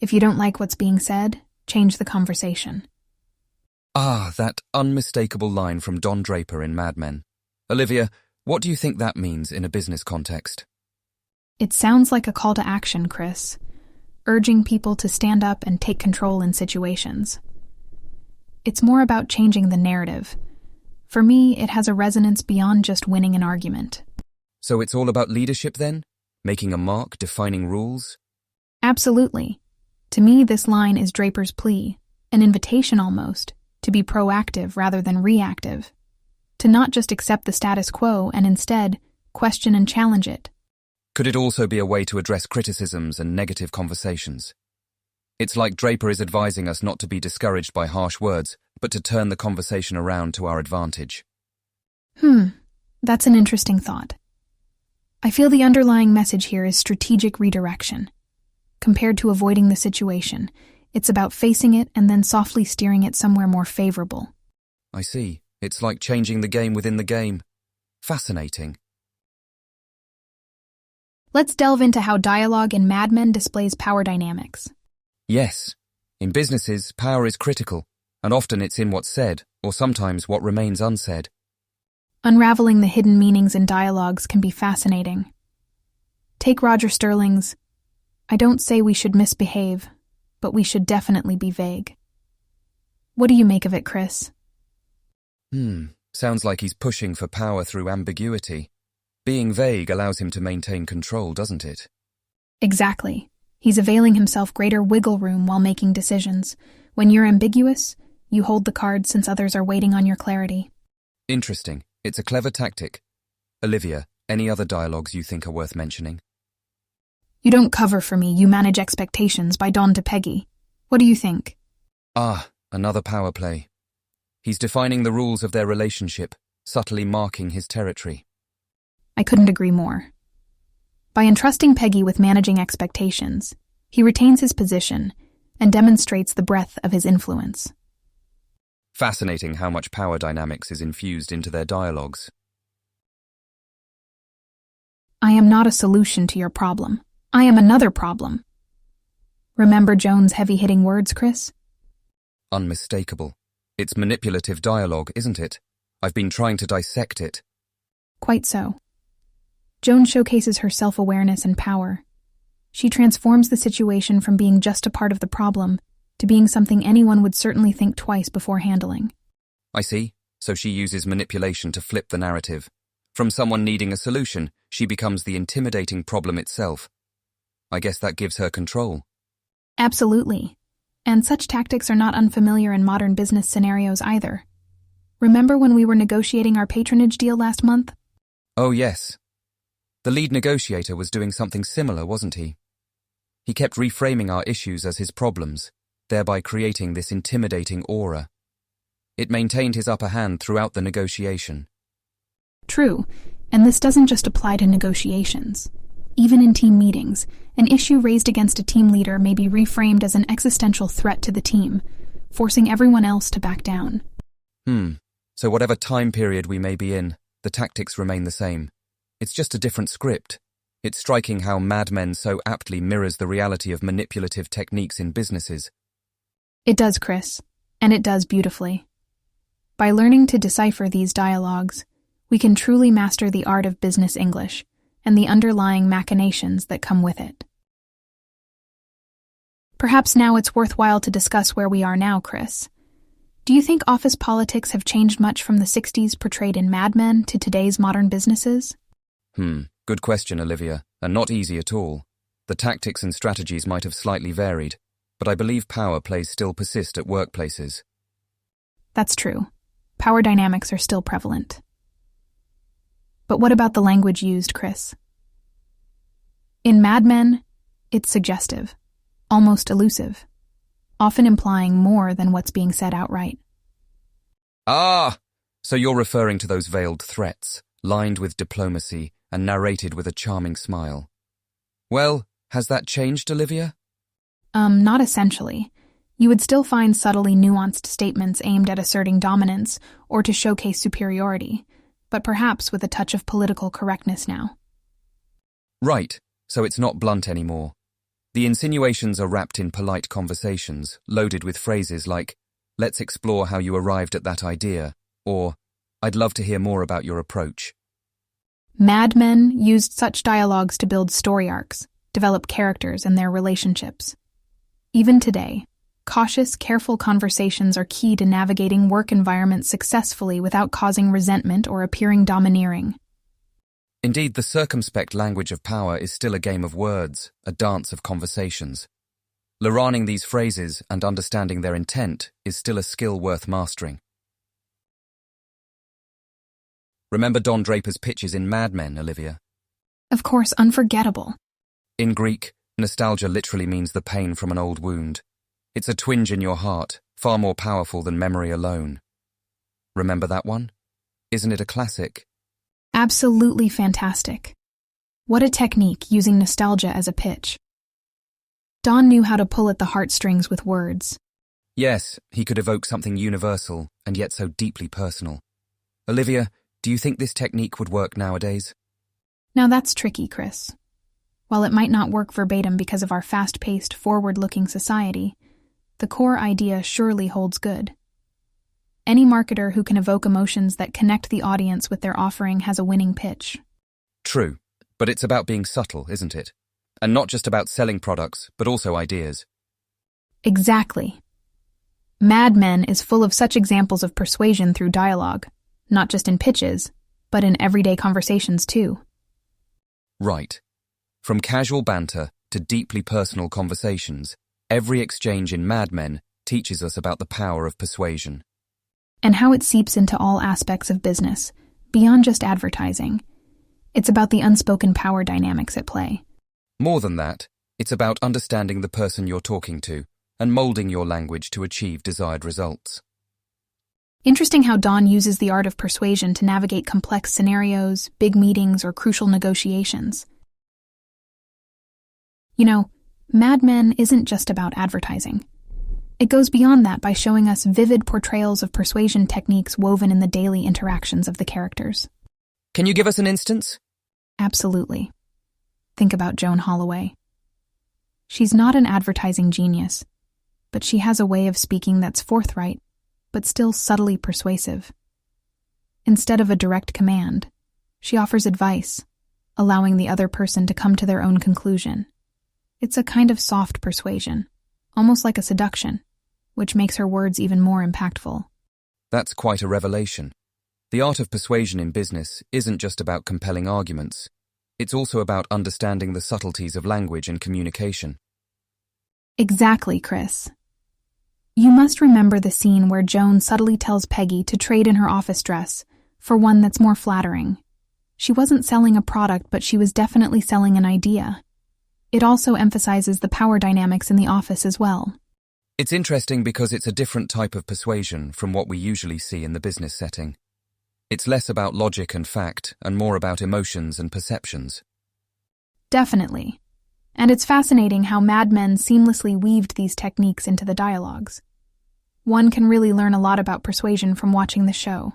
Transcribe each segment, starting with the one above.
If you don't like what's being said, change the conversation. Ah, that unmistakable line from Don Draper in Mad Men. Olivia, what do you think that means in a business context? It sounds like a call to action, Chris, urging people to stand up and take control in situations. It's more about changing the narrative. For me, it has a resonance beyond just winning an argument. So it's all about leadership then? Making a mark, defining rules? Absolutely. To me, this line is Draper's plea, an invitation almost, to be proactive rather than reactive, to not just accept the status quo and instead question and challenge it. Could it also be a way to address criticisms and negative conversations? It's like Draper is advising us not to be discouraged by harsh words, but to turn the conversation around to our advantage. That's an interesting thought. I feel the underlying message here is strategic redirection. Compared to avoiding the situation, it's about facing it and then softly steering it somewhere more favorable. I see. It's like changing the game within the game. Fascinating. Let's delve into how dialogue in Mad Men displays power dynamics. Yes. In businesses, power is critical, and often it's in what's said, or sometimes what remains unsaid. Unraveling the hidden meanings in dialogues can be fascinating. Take Roger Sterling's, "I don't say we should misbehave, but we should definitely be vague." What do you make of it, Chris? Sounds like he's pushing for power through ambiguity. Being vague allows him to maintain control, doesn't it? Exactly. He's availing himself greater wiggle room while making decisions. When you're ambiguous, you hold the cards since others are waiting on your clarity. Interesting. It's a clever tactic. Olivia, any other dialogues you think are worth mentioning? "You don't cover for me, you manage expectations" by Don to Peggy. What do you think? Ah, another power play. He's defining the rules of their relationship, subtly marking his territory. I couldn't agree more. By entrusting Peggy with managing expectations, he retains his position and demonstrates the breadth of his influence. Fascinating how much power dynamics is infused into their dialogues. "I am not a solution to your problem. I am another problem." Remember Joan's heavy-hitting words, Chris? Unmistakable. It's manipulative dialogue, isn't it? I've been trying to dissect it. Quite so. Joan showcases her self-awareness and power. She transforms the situation from being just a part of the problem to being something anyone would certainly think twice before handling. I see. So she uses manipulation to flip the narrative. From someone needing a solution, she becomes the intimidating problem itself. I guess that gives her control. Absolutely. And such tactics are not unfamiliar in modern business scenarios either. Remember when we were negotiating our patronage deal last month? Oh, yes. The lead negotiator was doing something similar, wasn't he? He kept reframing our issues as his problems, thereby creating this intimidating aura. It maintained his upper hand throughout the negotiation. True, and this doesn't just apply to negotiations. Even in team meetings, an issue raised against a team leader may be reframed as an existential threat to the team, forcing everyone else to back down. So whatever time period we may be in, the tactics remain the same. It's just a different script. It's striking how Mad Men so aptly mirrors the reality of manipulative techniques in businesses. It does, Chris, and it does beautifully. By learning to decipher these dialogues, we can truly master the art of business English and the underlying machinations that come with it. Perhaps now it's worthwhile to discuss where we are now, Chris. Do you think office politics have changed much from the 60s portrayed in Mad Men to today's modern businesses? Good question, Olivia, and not easy at all. The tactics and strategies might have slightly varied, but I believe power plays still persist at workplaces. That's true. Power dynamics are still prevalent. But what about the language used, Chris? In Mad Men, it's suggestive, almost elusive, often implying more than what's being said outright. Ah! So you're referring to those veiled threats, lined with diplomacy and narrated with a charming smile. Well, has that changed, Olivia? Not essentially. You would still find subtly nuanced statements aimed at asserting dominance or to showcase superiority, but perhaps with a touch of political correctness now. Right, so it's not blunt anymore. The insinuations are wrapped in polite conversations, loaded with phrases like, "Let's explore how you arrived at that idea," or, "I'd love to hear more about your approach." Mad Men used such dialogues to build story arcs, develop characters and their relationships. Even today, cautious, careful conversations are key to navigating work environments successfully without causing resentment or appearing domineering. Indeed, the circumspect language of power is still a game of words, a dance of conversations. Learning these phrases and understanding their intent is still a skill worth mastering. Remember Don Draper's pitches in Mad Men, Olivia? Of course, unforgettable. In Greek, nostalgia literally means the pain from an old wound. It's a twinge in your heart, far more powerful than memory alone. Remember that one? Isn't it a classic? Absolutely fantastic. What a technique, using nostalgia as a pitch. Don knew how to pull at the heartstrings with words. Yes, he could evoke something universal and yet so deeply personal. Olivia, do you think this technique would work nowadays? Now that's tricky, Chris. While it might not work verbatim because of our fast-paced, forward-looking society, the core idea surely holds good. Any marketer who can evoke emotions that connect the audience with their offering has a winning pitch. True, but it's about being subtle, isn't it? And not just about selling products, but also ideas. Exactly. Mad Men is full of such examples of persuasion through dialogue, not just in pitches, but in everyday conversations too. Right. From casual banter to deeply personal conversations, every exchange in Mad Men teaches us about the power of persuasion. And how it seeps into all aspects of business, beyond just advertising. It's about the unspoken power dynamics at play. More than that, it's about understanding the person you're talking to and molding your language to achieve desired results. Interesting how Don uses the art of persuasion to navigate complex scenarios, big meetings, or crucial negotiations. You know, Mad Men isn't just about advertising. It goes beyond that by showing us vivid portrayals of persuasion techniques woven in the daily interactions of the characters. Can you give us an instance? Absolutely. Think about Joan Holloway. She's not an advertising genius, but she has a way of speaking that's forthright, but still subtly persuasive. Instead of a direct command, she offers advice, allowing the other person to come to their own conclusion. It's a kind of soft persuasion, almost like a seduction, which makes her words even more impactful. That's quite a revelation. The art of persuasion in business isn't just about compelling arguments. It's also about understanding the subtleties of language and communication. Exactly, Chris. You must remember the scene where Joan subtly tells Peggy to trade in her office dress for one that's more flattering. She wasn't selling a product, but she was definitely selling an idea. It also emphasizes the power dynamics in the office as well. It's interesting because it's a different type of persuasion from what we usually see in the business setting. It's less about logic and fact and more about emotions and perceptions. Definitely. And it's fascinating how Mad Men seamlessly weaved these techniques into the dialogues. One can really learn a lot about persuasion from watching the show.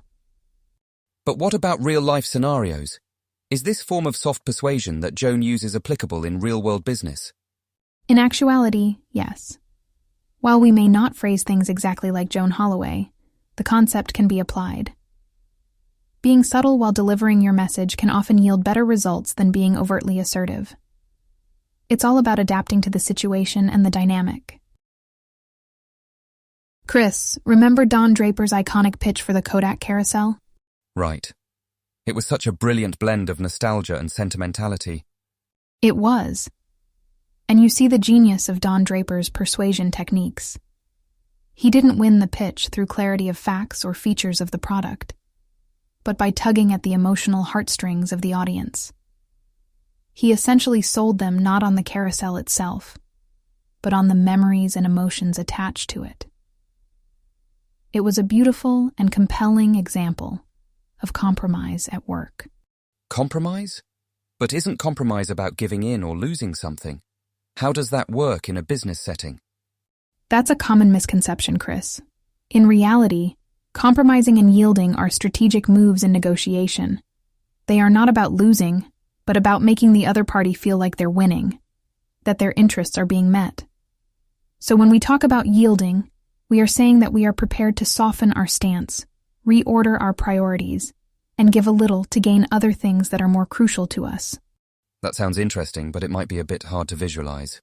But what about real-life scenarios? Is this form of soft persuasion that Joan uses applicable in real-world business? In actuality, yes. While we may not phrase things exactly like Joan Holloway, the concept can be applied. Being subtle while delivering your message can often yield better results than being overtly assertive. It's all about adapting to the situation and the dynamic. Chris, remember Don Draper's iconic pitch for the Kodak carousel? Right. It was such a brilliant blend of nostalgia and sentimentality. It was. And you see the genius of Don Draper's persuasion techniques. He didn't win the pitch through clarity of facts or features of the product, but by tugging at the emotional heartstrings of the audience. He essentially sold them not on the carousel itself, but on the memories and emotions attached to it. It was a beautiful and compelling example of compromise at work. Compromise? But isn't compromise about giving in or losing something? How does that work in a business setting? That's a common misconception, Chris. In reality, compromising and yielding are strategic moves in negotiation. They are not about losing, but about making the other party feel like they're winning. that their interests are being met. So when we talk about yielding, we are saying that we are prepared to soften our stance, reorder our priorities, and give a little to gain other things that are more crucial to us. That sounds interesting, but it might be a bit hard to visualize.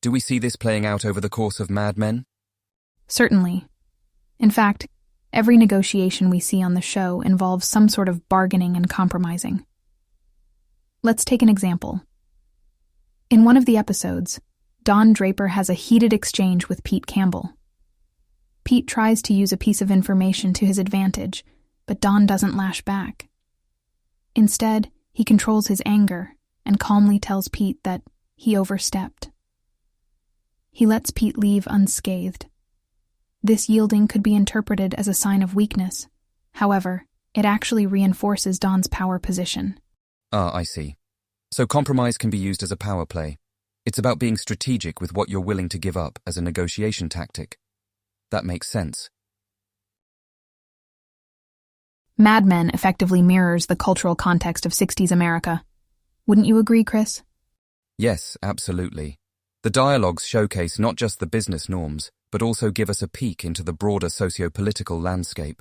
Do we see this playing out over the course of Mad Men? Certainly. In fact, every negotiation we see on the show involves some sort of bargaining and compromising. Let's take an example. In one of the episodes, Don Draper has a heated exchange with Pete Campbell. Pete tries to use a piece of information to his advantage, but Don doesn't lash back. Instead, he controls his anger and calmly tells Pete that he overstepped. He lets Pete leave unscathed. This yielding could be interpreted as a sign of weakness. However, it actually reinforces Don's power position. Ah, I see. So compromise can be used as a power play. It's about being strategic with what you're willing to give up as a negotiation tactic. That makes sense. Mad Men effectively mirrors the cultural context of 60s America. Wouldn't you agree, Chris? Yes, absolutely. The dialogues showcase not just the business norms, but also give us a peek into the broader socio-political landscape.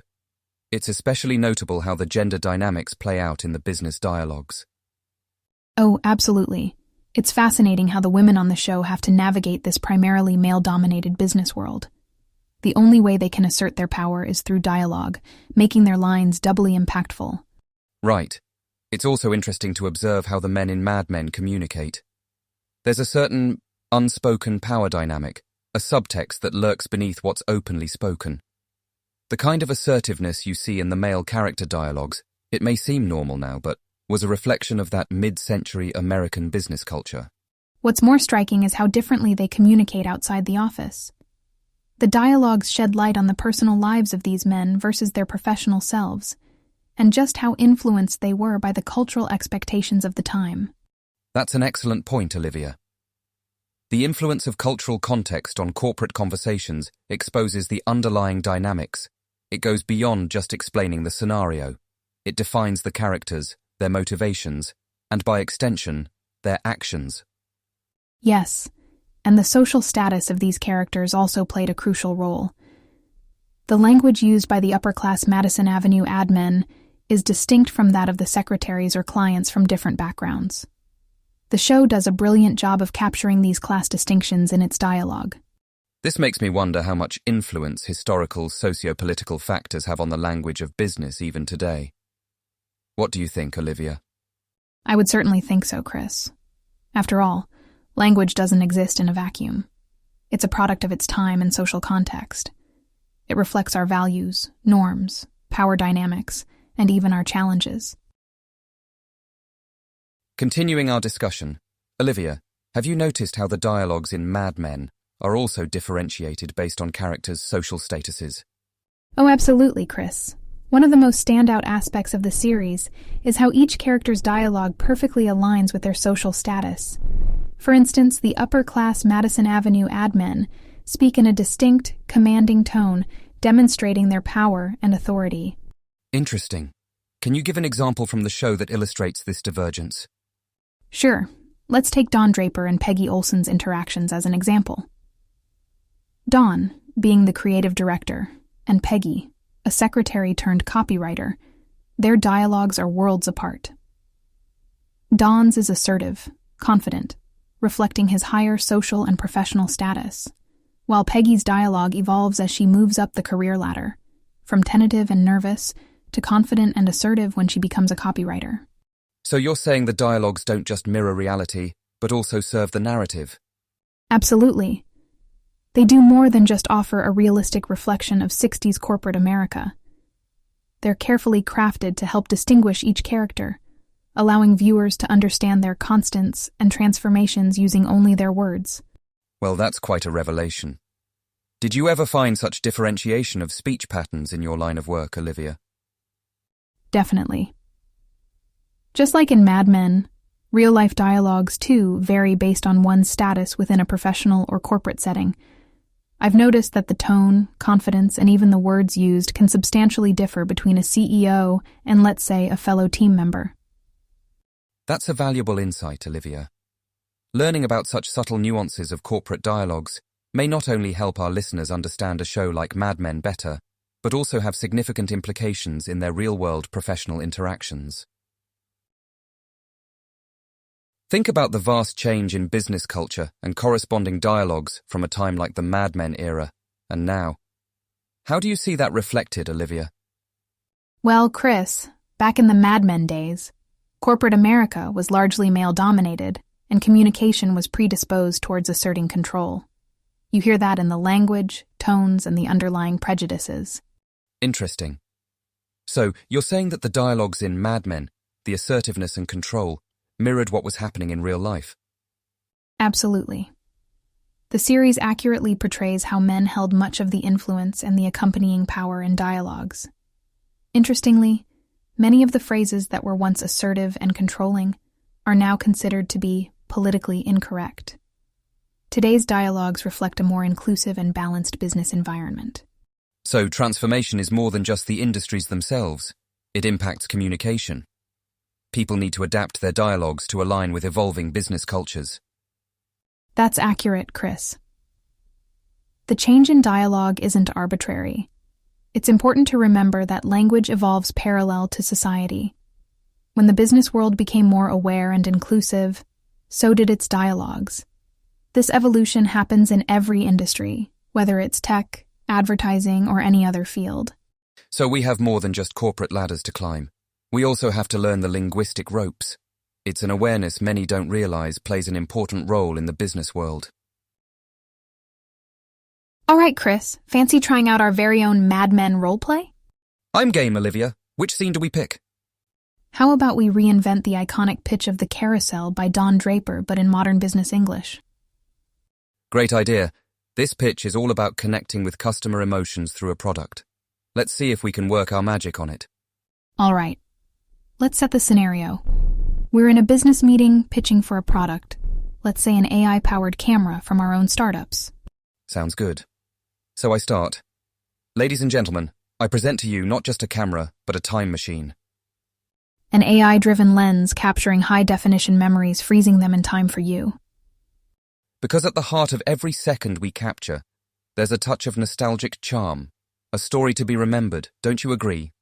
It's especially notable how the gender dynamics play out in the business dialogues. Oh, absolutely. It's fascinating how the women on the show have to navigate this primarily male-dominated business world. The only way they can assert their power is through dialogue, making their lines doubly impactful. Right. It's also interesting to observe how the men in Mad Men communicate. There's a certain unspoken power dynamic, a subtext that lurks beneath what's openly spoken. The kind of assertiveness you see in the male character dialogues, it may seem normal now, but was a reflection of that mid-century American business culture. What's more striking is how differently they communicate outside the office. The dialogues shed light on the personal lives of these men versus their professional selves, and just how influenced they were by the cultural expectations of the time. That's an excellent point, Olivia. The influence of cultural context on corporate conversations exposes the underlying dynamics. It goes beyond just explaining the scenario. It defines the characters, their motivations, and by extension, their actions. Yes, and the social status of these characters also played a crucial role. The language used by the upper-class Madison Avenue ad men is distinct from that of the secretaries or clients from different backgrounds. The show does a brilliant job of capturing these class distinctions in its dialogue. This makes me wonder how much influence historical socio-political factors have on the language of business even today. What do you think, Olivia? I would certainly think so, Chris. After all, language doesn't exist in a vacuum. It's a product of its time and social context. It reflects our values, norms, power dynamics, and even our challenges. Continuing our discussion, Olivia, have you noticed how the dialogues in Mad Men are also differentiated based on characters' social statuses? Oh, absolutely, Chris. One of the most standout aspects of the series is how each character's dialogue perfectly aligns with their social status. For instance, the upper-class Madison Avenue ad men speak in a distinct, commanding tone, demonstrating their power and authority. Interesting. Can you give an example from the show that illustrates this divergence? Sure. Let's take Don Draper and Peggy Olson's interactions as an example. Don, being the creative director, and Peggy, a secretary turned copywriter, their dialogues are worlds apart. Don's is assertive, confident, reflecting his higher social and professional status, while Peggy's dialogue evolves as she moves up the career ladder, from tentative and nervous to confident and assertive when she becomes a copywriter. So you're saying the dialogues don't just mirror reality, but also serve the narrative? Absolutely. They do more than just offer a realistic reflection of 60s corporate America. They're carefully crafted to help distinguish each character, allowing viewers to understand their constants and transformations using only their words. Well, that's quite a revelation. Did you ever find such differentiation of speech patterns in your line of work, Olivia? Definitely. Just like in Mad Men, real-life dialogues, too, vary based on one's status within a professional or corporate setting. I've noticed that the tone, confidence, and even the words used can substantially differ between a CEO and, let's say, a fellow team member. That's a valuable insight, Olivia. Learning about such subtle nuances of corporate dialogues may not only help our listeners understand a show like Mad Men better, but also have significant implications in their real-world professional interactions. Think about the vast change in business culture and corresponding dialogues from a time like the Mad Men era and now. How do you see that reflected, Olivia? Well, Chris, back in the Mad Men days, corporate America was largely male-dominated, and communication was predisposed towards asserting control. You hear that in the language, tones, and the underlying prejudices. Interesting. So, you're saying that the dialogues in Mad Men, the assertiveness and control, mirrored what was happening in real life? Absolutely. The series accurately portrays how men held much of the influence and the accompanying power in dialogues. Interestingly, many of the phrases that were once assertive and controlling are now considered to be politically incorrect. Today's dialogues reflect a more inclusive and balanced business environment. So transformation is more than just the industries themselves. It impacts communication. People need to adapt their dialogues to align with evolving business cultures. That's accurate, Chris. The change in dialogue isn't arbitrary. It's important to remember that language evolves parallel to society. When the business world became more aware and inclusive, so did its dialogues. This evolution happens in every industry, whether it's tech, advertising, or any other field. So we have more than just corporate ladders to climb. We also have to learn the linguistic ropes. It's an awareness many don't realize plays an important role in the business world. All right, Chris, fancy trying out our very own Mad Men roleplay? I'm game, Olivia. Which scene do we pick? How about we reinvent the iconic pitch of The Carousel by Don Draper, but in modern business English? Great idea. This pitch is all about connecting with customer emotions through a product. Let's see if we can work our magic on it. All right. Let's set the scenario. We're in a business meeting pitching for a product. Let's say an AI-powered camera from our own startups. Sounds good. So I start. Ladies and gentlemen, I present to you not just a camera, but a time machine. An AI-driven lens capturing high-definition memories, freezing them in time for you. Because at the heart of every second we capture, there's a touch of nostalgic charm, a story to be remembered, don't you agree?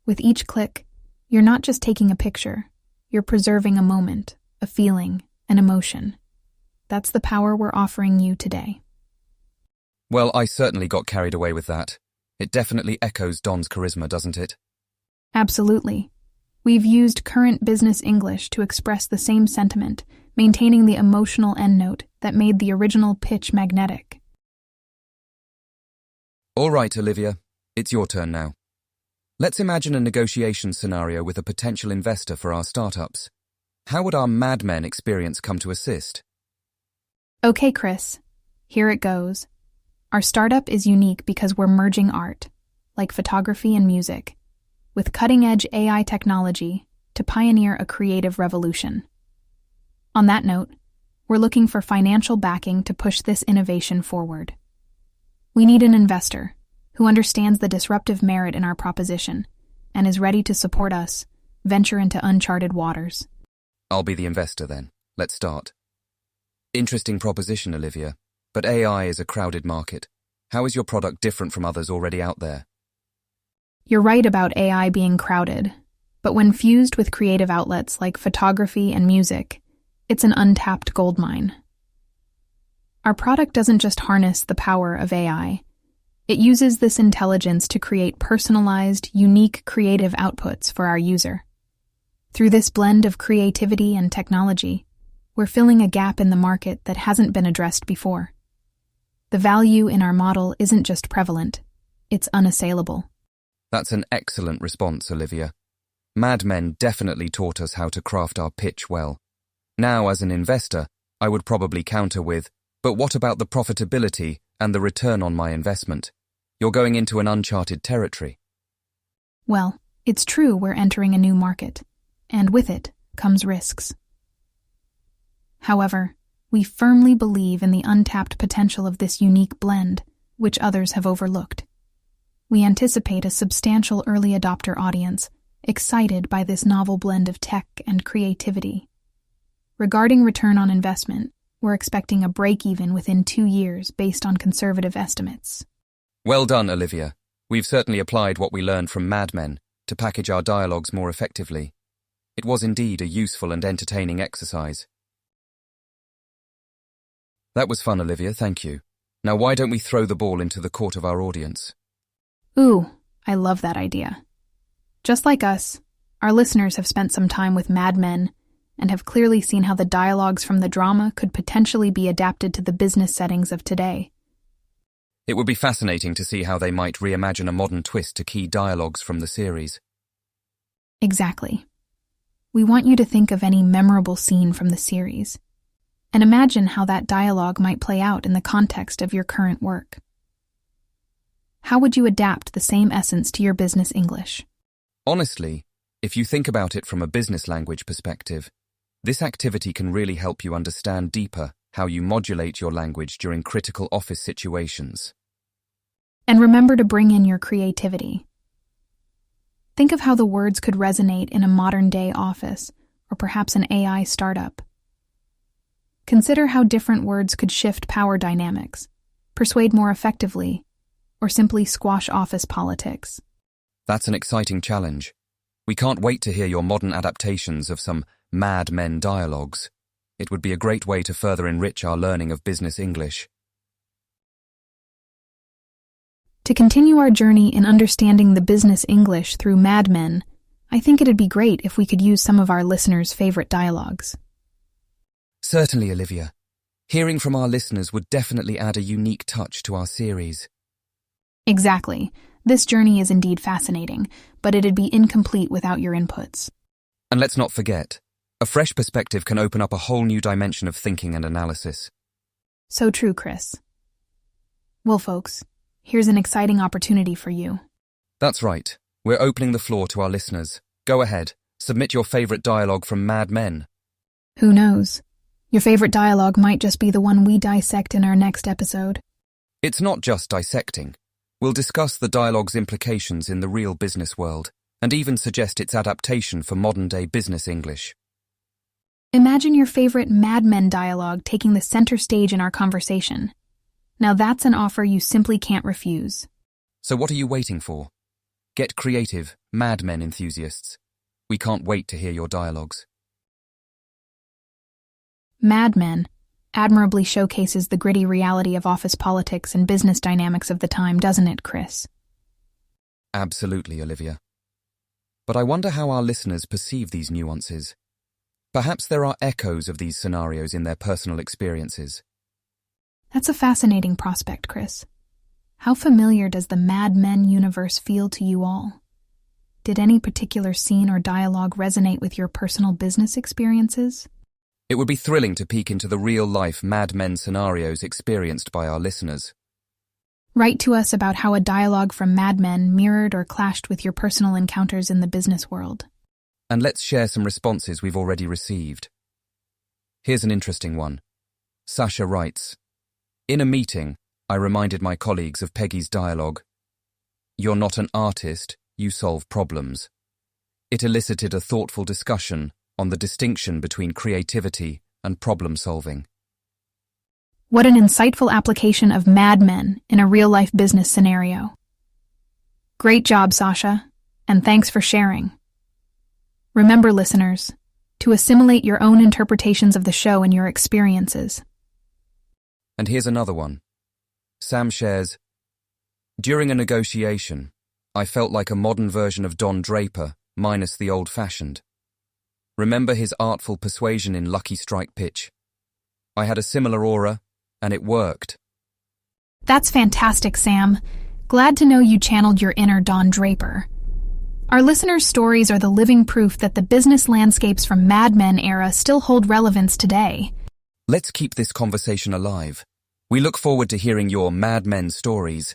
With each click, you're not just taking a picture, you're preserving a moment, a feeling, an emotion. That's the power we're offering you today. Well, I certainly got carried away with that. It definitely echoes Don's charisma, doesn't it? Absolutely. We've used current business English to express the same sentiment, maintaining the emotional endnote that made the original pitch magnetic. All right, Olivia, it's your turn now. Let's imagine a negotiation scenario with a potential investor for our startups. How would our Mad Men experience come to assist? Okay, Chris, here it goes. Our startup is unique because we're merging art, like photography and music, with cutting-edge AI technology to pioneer a creative revolution. On that note, we're looking for financial backing to push this innovation forward. We need an investor who understands the disruptive merit in our proposition and is ready to support us venture into uncharted waters. I'll be the investor then. Let's start. Interesting proposition, Olivia, but AI is a crowded market. How is your product different from others already out there? You're right about AI being crowded, but when fused with creative outlets like photography and music, it's an untapped goldmine. Our product doesn't just harness the power of AI. It uses this intelligence to create personalized, unique creative outputs for our user. Through this blend of creativity and technology, we're filling a gap in the market that hasn't been addressed before. The value in our model isn't just prevalent, it's unassailable. That's an excellent response, Olivia. Mad Men definitely taught us how to craft our pitch well. Now, as an investor, I would probably counter with, but what about the profitability and the return on my investment? You're going into an uncharted territory. Well, it's true we're entering a new market, and with it comes risks. However, we firmly believe in the untapped potential of this unique blend, which others have overlooked. We anticipate a substantial early adopter audience, excited by this novel blend of tech and creativity. Regarding return on investment, we're expecting a break-even within 2 years based on conservative estimates. Well done, Olivia. We've certainly applied what we learned from Mad Men to package our dialogues more effectively. It was indeed a useful and entertaining exercise. That was fun, Olivia, thank you. Now why don't we throw the ball into the court of our audience? Ooh, I love that idea. Just like us, our listeners have spent some time with Mad Men and have clearly seen how the dialogues from the drama could potentially be adapted to the business settings of today. It would be fascinating to see how they might reimagine a modern twist to key dialogues from the series. Exactly. We want you to think of any memorable scene from the series and imagine how that dialogue might play out in the context of your current work. How would you adapt the same essence to your business English? Honestly, if you think about it from a business language perspective, this activity can really help you understand deeper how you modulate your language during critical office situations. And remember to bring in your creativity. Think of how the words could resonate in a modern-day office or perhaps an AI startup. Consider how different words could shift power dynamics, persuade more effectively, or simply squash office politics. That's an exciting challenge. We can't wait to hear your modern adaptations of some Mad Men dialogues. It would be a great way to further enrich our learning of business English. To continue our journey in understanding the business English through Mad Men, I think it'd be great if we could use some of our listeners' favorite dialogues. Certainly, Olivia. Hearing from our listeners would definitely add a unique touch to our series. Exactly. This journey is indeed fascinating, but it'd be incomplete without your inputs. And let's not forget, a fresh perspective can open up a whole new dimension of thinking and analysis. So true, Chris. Well, folks, here's an exciting opportunity for you. That's right. We're opening the floor to our listeners. Go ahead, submit your favorite dialogue from Mad Men. Who knows? Your favorite dialogue might just be the one we dissect in our next episode. It's not just dissecting. We'll discuss the dialogue's implications in the real business world, and even suggest its adaptation for modern-day business English. Imagine your favorite Mad Men dialogue taking the center stage in our conversation. Now that's an offer you simply can't refuse. So what are you waiting for? Get creative, Mad Men enthusiasts. We can't wait to hear your dialogues. Mad Men admirably showcases the gritty reality of office politics and business dynamics of the time, doesn't it, Chris? Absolutely, Olivia. But I wonder how our listeners perceive these nuances. Perhaps there are echoes of these scenarios in their personal experiences. That's a fascinating prospect, Chris. How familiar does the Mad Men universe feel to you all? Did any particular scene or dialogue resonate with your personal business experiences? It would be thrilling to peek into the real-life Mad Men scenarios experienced by our listeners. Write to us about how a dialogue from Mad Men mirrored or clashed with your personal encounters in the business world. And let's share some responses we've already received. Here's an interesting one. Sasha writes, "In a meeting, I reminded my colleagues of Peggy's dialogue. You're not an artist, you solve problems. It elicited a thoughtful discussion on the distinction between creativity and problem-solving." What an insightful application of Mad Men in a real-life business scenario. Great job, Sasha, and thanks for sharing. Remember, listeners, to assimilate your own interpretations of the show and your experiences. And here's another one. Sam shares, "During a negotiation, I felt like a modern version of Don Draper, minus the old-fashioned. Remember his artful persuasion in Lucky Strike Pitch? I had a similar aura, and it worked." That's fantastic, Sam. Glad to know you channeled your inner Don Draper. Our listeners' stories are the living proof that the business landscapes from Mad Men era still hold relevance today. Let's keep this conversation alive. We look forward to hearing your Mad Men stories